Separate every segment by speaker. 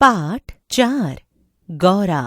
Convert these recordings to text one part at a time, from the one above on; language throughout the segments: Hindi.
Speaker 1: पाठ 4। गौरा।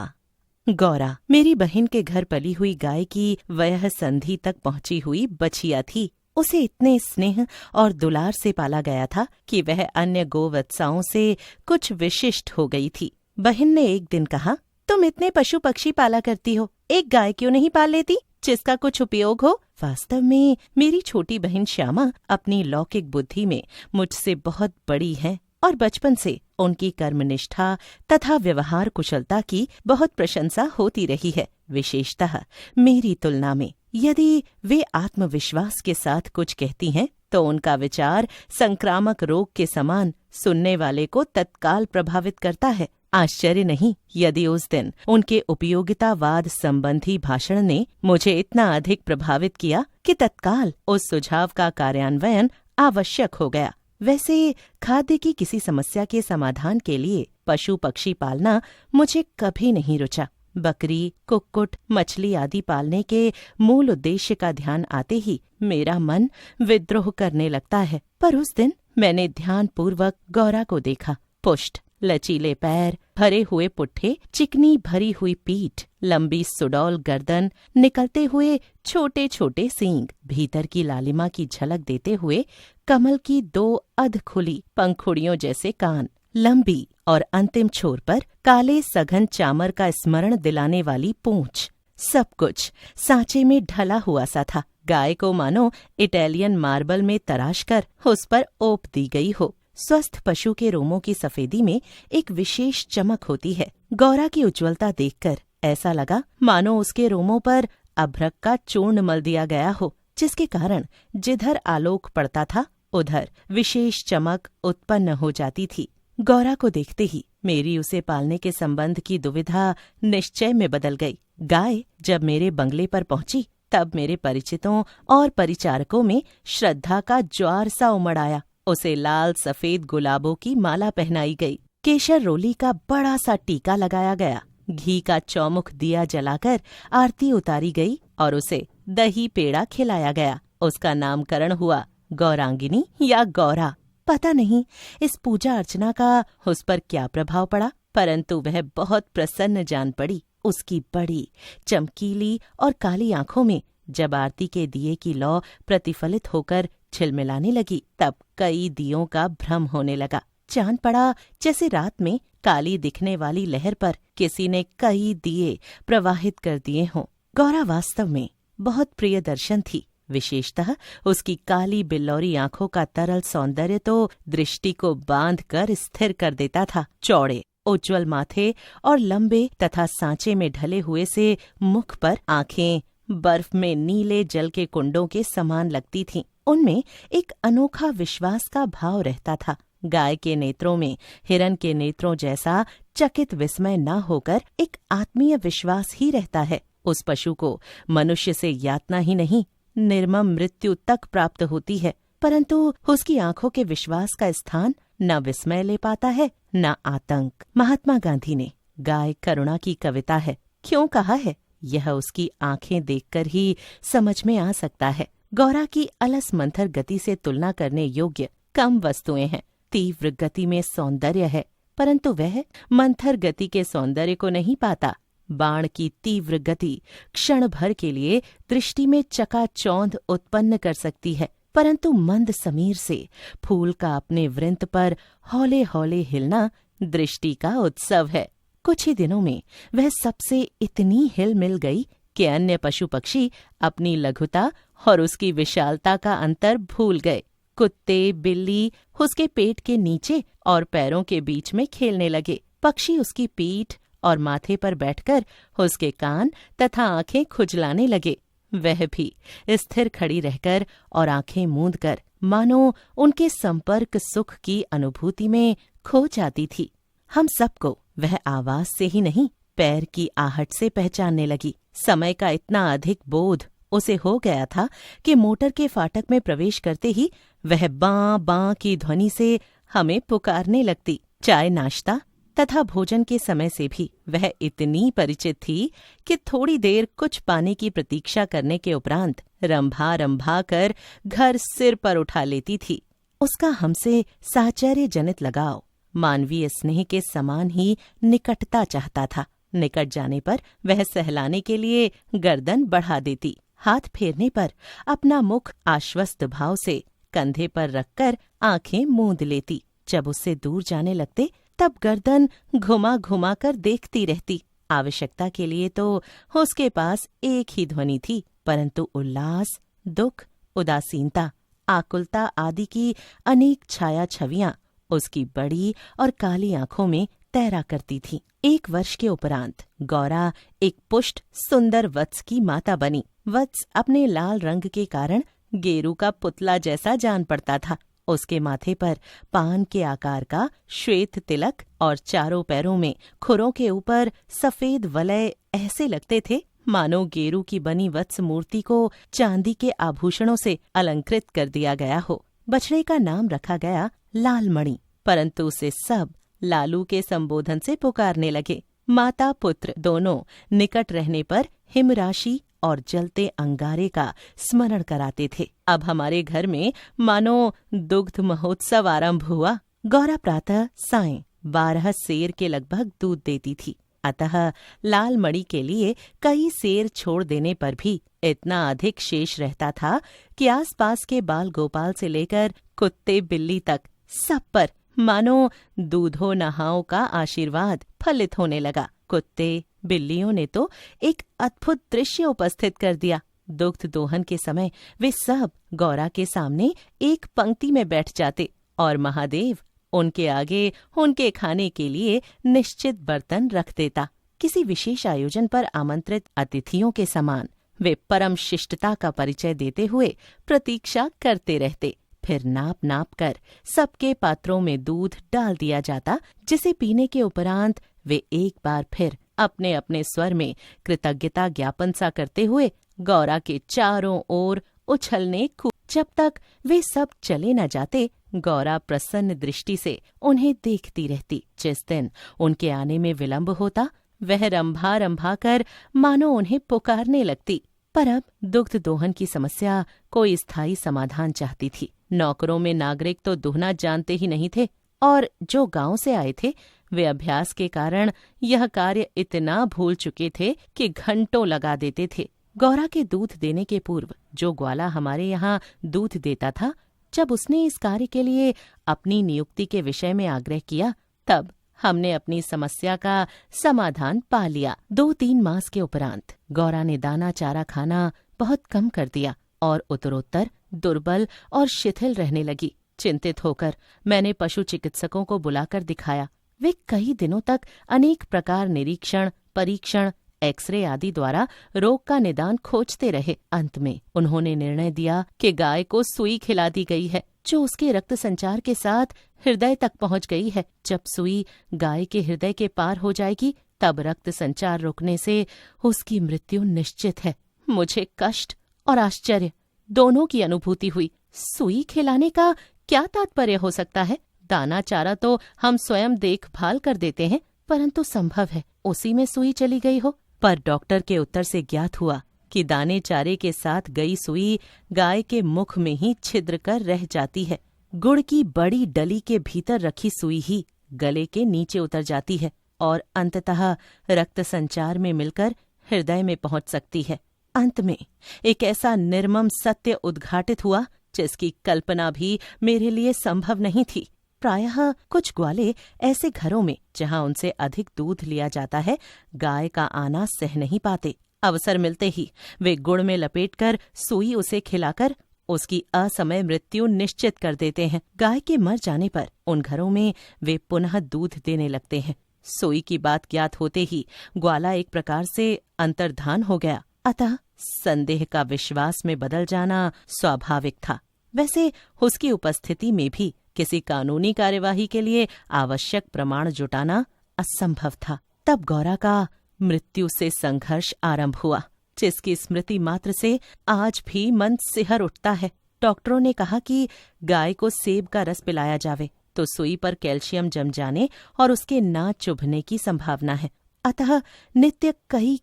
Speaker 1: गौरा मेरी बहन के घर पली हुई गाय की वयः संधि तक पहुंची हुई बछिया थी। उसे इतने स्नेह और दुलार से पाला गया था कि वह अन्य गोवत्साओं से कुछ विशिष्ट हो गई थी। बहन ने एक दिन कहा, तुम इतने पशु पक्षी पाला करती हो, एक गाय क्यों नहीं पाल लेती जिसका कुछ उपयोग हो। वास्तव में मेरी छोटी बहन श्यामा अपनी लौकिक बुद्धि में मुझसे बहुत बड़ी है और बचपन से उनकी कर्मनिष्ठा तथा व्यवहार कुशलता की बहुत प्रशंसा होती रही है। विशेषतः मेरी तुलना में यदि वे आत्मविश्वास के साथ कुछ कहती हैं तो उनका विचार संक्रामक रोग के समान सुनने वाले को तत्काल प्रभावित करता है। आश्चर्य नहीं यदि उस दिन उनके उपयोगितावाद संबंधी भाषण ने मुझे इतना अधिक प्रभावित किया कि तत्काल उस सुझाव का कार्यान्वयन आवश्यक हो गया। वैसे खाद्य की किसी समस्या के समाधान के लिए पशु पक्षी पालना मुझे कभी नहीं रुचा। बकरी, कुक्कुट, मछली आदि पालने के मूल उद्देश्य का ध्यान आते ही मेरा मन विद्रोह करने लगता है। पर उस दिन मैंने ध्यानपूर्वक गौरा को देखा। पुष्ट, लचीले पैर, भरे हुए पुट्ठे, चिकनी भरी हुई पीठ, लंबी सुडौल गर्दन, निकलते हुए छोटे छोटे सींग, भीतर की लालिमा की झलक देते हुए कमल की 2 अध खुली पंखुड़ियों जैसे कान, लंबी और अंतिम छोर पर काले सघन चामर का स्मरण दिलाने वाली पूंछ, सब कुछ सांचे में ढला हुआ सा था। गाय को मानो इटालियन मार्बल में तराश कर उस पर ओप दी गई हो। स्वस्थ पशु के रोमों की सफेदी में एक विशेष चमक होती है। गौरा की उज्ज्वलता देखकर ऐसा लगा मानो उसके रोमों पर अभ्रक का चूर्ण मल दिया गया हो, जिसके कारण जिधर आलोक पड़ता था उधर विशेष चमक उत्पन्न हो जाती थी। गौरा को देखते ही मेरी उसे पालने के संबंध की दुविधा निश्चय में बदल गई। गाय जब मेरे बंगले पर पहुंची तब मेरे परिचितों और परिचारकों में श्रद्धा का ज्वार सा उमड़ आया। उसे लाल सफेद गुलाबों की माला पहनाई गई, केशर रोली का बड़ा सा टीका लगाया गया, घी का चौमुख दिया जलाकर आरती उतारी गई और उसे दही पेड़ा खिलाया गया। उसका नामकरण हुआ गौरांगिनी या गौरा। पता नहीं इस पूजा अर्चना का उस पर क्या प्रभाव पड़ा, परंतु वह बहुत प्रसन्न जान पड़ी। उसकी बड़ी चमकीली और काली आंखों में जब आरती के दिए की लौ प्रतिफलित होकर झिलमिलाने लगी तब कई दियों का भ्रम होने लगा। चांद पड़ा जैसे रात में काली दिखने वाली लहर पर किसी ने कई दिए प्रवाहित कर दिए हों। गौरा वास्तव में बहुत प्रिय दर्शन थी। विशेषतः उसकी काली बिल्लौरी आंखों का तरल सौंदर्य तो दृष्टि को बांध कर स्थिर कर देता था। चौड़े उज्ज्वल माथे और लंबे तथा सांचे में ढले हुए से मुख पर आंखें बर्फ में नीले जल के कुंडों के समान लगती थीं। उनमें एक अनोखा विश्वास का भाव रहता था। गाय के नेत्रों में हिरन के नेत्रों जैसा चकित विस्मय न होकर एक आत्मीय विश्वास ही रहता है। उस पशु को मनुष्य से यातना ही नहीं निर्मम मृत्यु तक प्राप्त होती है, परंतु उसकी आंखों के विश्वास का स्थान न विस्मय ले पाता है न आतंक। महात्मा गांधी ने गाय करुणा की कविता है क्यों कहा है, यह उसकी आंखें देखकर ही समझ में आ सकता है। गौरा की अलस मंथर गति से तुलना करने योग्य कम वस्तुएं हैं। तीव्र गति में सौंदर्य है, परंतु वह मंथर गति के सौंदर्य को नहीं पाता। बाण की तीव्र गति क्षण भर के लिए दृष्टि में चकाचौंध उत्पन्न कर सकती है, परंतु मंद समीर से फूल का अपने वृंत पर हौले हौले हिलना दृष्टि का उत्सव है। कुछ ही दिनों में वह सबसे इतनी हिल मिल गई कि अन्य पशु पक्षी अपनी लघुता और उसकी विशालता का अंतर भूल गए। कुत्ते, बिल्ली उसके पेट के नीचे और पैरों के बीच में खेलने लगे। पक्षी उसकी पीठ और माथे पर बैठकर उसके कान तथा आंखें खुजलाने लगे। वह भी स्थिर खड़ी रहकर और आंखें मूंद कर मानो उनके संपर्क सुख की अनुभूति में खो जाती थी। हम सबको वह आवाज से ही नहीं पैर की आहट से पहचानने लगी। समय का इतना अधिक बोध उसे हो गया था कि मोटर के फाटक में प्रवेश करते ही वह बां बां की ध्वनि से हमें पुकारने लगती। चाय नाश्ता तथा भोजन के समय से भी वह इतनी परिचित थी कि थोड़ी देर कुछ पाने की प्रतीक्षा करने के उपरांत रंभा रंभा कर घर सिर पर उठा लेती थी। उसका हमसे साहचर्य जनित लगाव मानवीय स्नेह के समान ही निकटता चाहता था। निकट जाने पर वह सहलाने के लिए गर्दन बढ़ा देती, हाथ फेरने पर अपना मुख आश्वस्त भाव से कंधे पर रखकर आंखें मूंद लेती। जब उससे दूर जाने लगते तब गर्दन घुमा घुमा कर देखती रहती। आवश्यकता के लिए तो उसके पास एक ही ध्वनि थी, परंतु उल्लास, दुख, उदासीनता, आकुलता आदि की अनेक छाया छवियां उसकी बड़ी और काली आंखों में तैरा करती थीं। 1 वर्ष के उपरांत गौरा एक पुष्ट सुंदर वत्स की माता बनी। वत्स अपने लाल रंग के कारण गेरू का पुतला जैसा जान पड़ता था। उसके माथे पर पान के आकार का श्वेत तिलक और चारों पैरों में खुरों के ऊपर सफेद वलय ऐसे लगते थे मानो गेरू की बनी वत्स मूर्ति को चांदी के आभूषणों से अलंकृत कर दिया गया हो। बछड़े का नाम रखा गया लालमणि, परंतु उसे सब लालू के संबोधन से पुकारने लगे। माता पुत्र दोनों निकट रहने पर हिमराशि और जलते अंगारे का स्मरण कराते थे। अब हमारे घर में मानो दुग्ध महोत्सव आरंभ हुआ। गौरा प्रातः सायं 12 सेर के लगभग दूध देती थी, अतः लालमणि के लिए कई सेर छोड़ देने पर भी इतना अधिक शेष रहता था कि आसपास के बाल गोपाल से लेकर कुत्ते बिल्ली तक सब पर मानो दूधो नहाओं का आशीर्वाद फलित होने लगा। कुत्ते बिल्लियों ने तो एक अद्भुत दृश्य उपस्थित कर दिया। दुग्ध दोहन के समय वे सब गौरा के सामने एक पंक्ति में बैठ जाते और महादेव उनके आगे उनके खाने के लिए निश्चित बर्तन रख देता। किसी विशेष आयोजन पर आमंत्रित अतिथियों के समान वे परम शिष्टता का परिचय देते हुए प्रतीक्षा करते रहते। फिर नाप नाप कर सबके पात्रों में दूध डाल दिया जाता, जिसे पीने के उपरांत वे एक बार फिर अपने अपने स्वर में कृतज्ञता ज्ञापन सा करते हुए गौरा के चारों ओर उछलने जब तक वे सब चले न जाते, गौरा प्रसन्न दृष्टि से उन्हें देखती रहती। जिस दिन उनके आने में विलंब होता, वह रंभा रंभा कर मानो उन्हें पुकारने लगती। पर अब दुग्ध दोहन की समस्या कोई स्थायी समाधान चाहती थी। नौकरों में नागरिक तो दुहना जानते ही नहीं थे, और जो गांव से आए थे वे अभ्यास के कारण यह कार्य इतना भूल चुके थे कि घंटों लगा देते थे। गौरा के दूध देने के पूर्व जो ग्वाला हमारे यहाँ दूध देता था, जब उसने इस कार्य के लिए अपनी नियुक्ति के विषय में आग्रह किया, तब हमने अपनी समस्या का समाधान पा लिया। 2-3 मास के उपरांत गौरा ने दाना चारा खाना बहुत कम कर दिया और उत्तरोत्तर दुर्बल और शिथिल रहने लगी। चिंतित होकर मैंने पशु चिकित्सकों को बुलाकर दिखाया। वे कई दिनों तक अनेक प्रकार निरीक्षण, परीक्षण, एक्सरे आदि द्वारा रोग का निदान खोजते रहे। अंत में उन्होंने निर्णय दिया कि गाय को सुई खिला दी गई है, जो उसके रक्त संचार के साथ हृदय तक पहुंच गई है। जब सुई गाय के हृदय के पार हो जाएगी, तब रक्त संचार रुकने से उसकी मृत्यु निश्चित है। मुझे कष्ट और आश्चर्य दोनों की अनुभूति हुई। सुई खिलाने का क्या तात्पर्य हो सकता है? दाना चारा तो हम स्वयं देखभाल कर देते हैं, परंतु संभव है उसी में सुई चली गई हो। पर डॉक्टर के उत्तर से ज्ञात हुआ कि दाने चारे के साथ गई सुई गाय के मुख में ही छिद्र कर रह जाती है। गुड़ की बड़ी डली के भीतर रखी सुई ही गले के नीचे उतर जाती है और अंततः रक्त संचार में मिलकर हृदय में पहुंच सकती है। अंत में एक ऐसा निर्मम सत्य उद्घाटित हुआ जिसकी कल्पना भी मेरे लिए संभव नहीं थी। प्रायः कुछ ग्वाले ऐसे घरों में जहां उनसे अधिक दूध लिया जाता है, गाय का आना सह नहीं पाते। अवसर मिलते ही वे गुड़ में लपेटकर सुई उसे खिलाकर उसकी असमय मृत्यु निश्चित कर देते हैं। गाय के मर जाने पर उन घरों में वे पुनः दूध देने लगते हैं। सुई की बात ज्ञात होते ही ग्वाला एक प्रकार से अंतर्धान हो गया, अतः संदेह का विश्वास में बदल जाना स्वाभाविक था। वैसे उसकी उपस्थिति में भी किसी कानूनी कार्यवाही के लिए आवश्यक प्रमाण जुटाना असंभव था। तब गौरा का मृत्यु से संघर्ष आरंभ हुआ, जिसकी स्मृति मात्र से आज भी मन सिहर उठता है। डॉक्टरों ने कहा कि गाय को सेब का रस पिलाया जावे तो सुई पर कैल्शियम जम जाने और उसके ना चुभने की संभावना है। अतः नित्य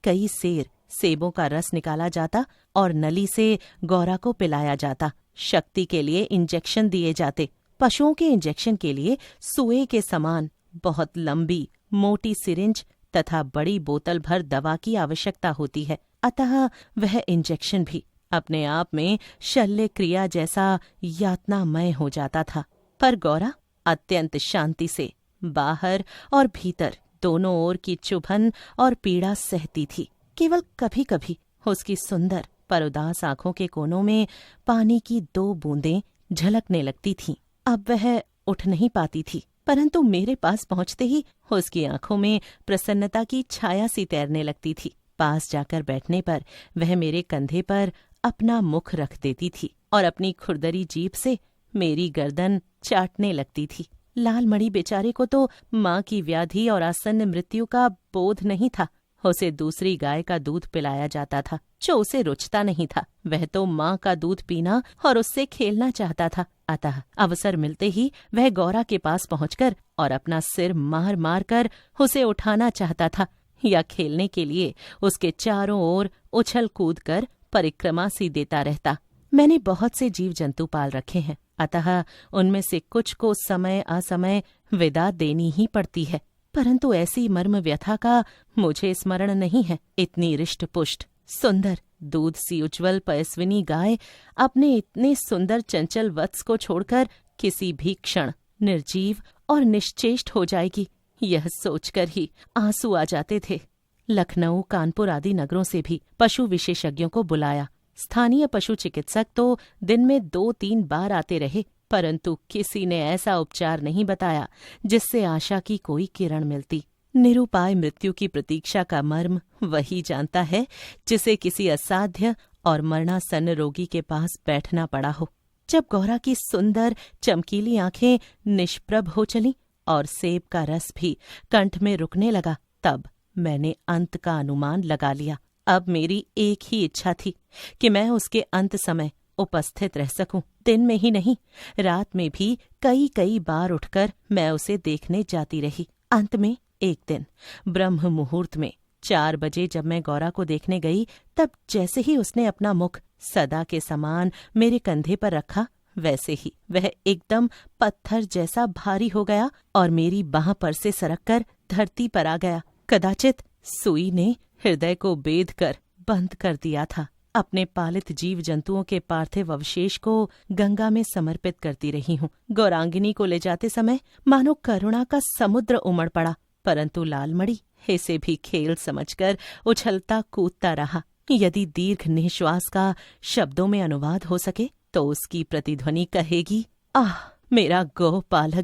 Speaker 1: कई सेर सेबों का रस निकाला जाता और नली से गौरा को पिलाया जाता। शक्ति के लिए इंजेक्शन दिए जाते, पशुओं के इंजेक्शन के लिए सुए के समान बहुत लंबी मोटी सिरिंज तथा बड़ी बोतल भर दवा की आवश्यकता होती है। अतः वह इंजेक्शन भी अपने आप में शल्य क्रिया जैसा यातनामय हो जाता था। पर गौरा अत्यंत शांति से बाहर और भीतर दोनों ओर की चुभन और पीड़ा सहती थी। केवल कभी कभी उसकी सुंदर पर उदास आंखों के कोनों में पानी की 2 बूंदें झलकने लगती थीं। अब वह उठ नहीं पाती थी, परंतु मेरे पास पहुंचते ही उसकी आंखों में प्रसन्नता की छाया सी तैरने लगती थी। पास जाकर बैठने पर वह मेरे कंधे पर अपना मुख रख देती थी और अपनी खुरदरी जीभ से मेरी गर्दन चाटने लगती थी। लालमणि बेचारे को तो माँ की व्याधि और आसन्न मृत्यु का बोध नहीं था। उसे दूसरी गाय का दूध पिलाया जाता था जो उसे रुचता नहीं था। वह तो माँ का दूध पीना और उससे खेलना चाहता था। अतः अवसर मिलते ही वह गौरा के पास पहुंचकर और अपना सिर मार मार कर उसे उठाना चाहता था या खेलने के लिए उसके चारों ओर उछल कूद कर परिक्रमा सी देता रहता। मैंने बहुत से जीव जंतु पाल रखे हैं, अतः उनमें से कुछ को समय असमय विदा देनी ही पड़ती है, परंतु ऐसी मर्म व्यथा का मुझे स्मरण नहीं है। इतनी रिष्ट पुष्ट सुंदर दूध सी उज्ज्वल पयस्विनी गाय अपने इतने सुंदर चंचल वत्स को छोड़कर किसी भी क्षण निर्जीव और निश्चेष्ट हो जाएगी, यह सोचकर ही आंसू आ जाते थे। लखनऊ, कानपुर आदि नगरों से भी पशु विशेषज्ञों को बुलाया। स्थानीय पशु चिकित्सक तो दिन में 2-3 बार आते रहे, परंतु किसी ने ऐसा उपचार नहीं बताया जिससे आशा की कोई किरण मिलती। निरुपाय मृत्यु की प्रतीक्षा का मर्म वही जानता है जिसे किसी असाध्य और मरणासन्न रोगी के पास बैठना पड़ा हो। जब गौरा की सुंदर चमकीली आंखें निष्प्रभ हो चलीं और सेब का रस भी कंठ में रुकने लगा, तब मैंने अंत का अनुमान लगा लिया। अब मेरी एक ही इच्छा थी कि मैं उसके अंत समय उपस्थित रह सकूं। दिन में ही नहीं, रात में भी कई बार उठकर मैं उसे देखने जाती रही। अंत में एक दिन ब्रह्म मुहूर्त में 4 बजे जब मैं गौरा को देखने गई, तब जैसे ही उसने अपना मुख सदा के समान मेरे कंधे पर रखा, वैसे ही वह एकदम पत्थर जैसा भारी हो गया और मेरी बाह पर से सरककर धरती पर आ गया। कदाचित सुई ने हृदय को बेध कर बंद कर दिया था। अपने पालित जीव जंतुओं के पार्थिव अवशेष को गंगा में समर्पित करती रही हूँ। गौरांगिनी को ले जाते समय मानो करुणा का समुद्र उमड़ पड़ा, परंतु लालमणि इसे भी खेल समझकर उछलता कूदता रहा। यदि दीर्घ निश्वास का शब्दों में अनुवाद हो सके तो उसकी प्रतिध्वनि कहेगी, आह मेरा गौ पालक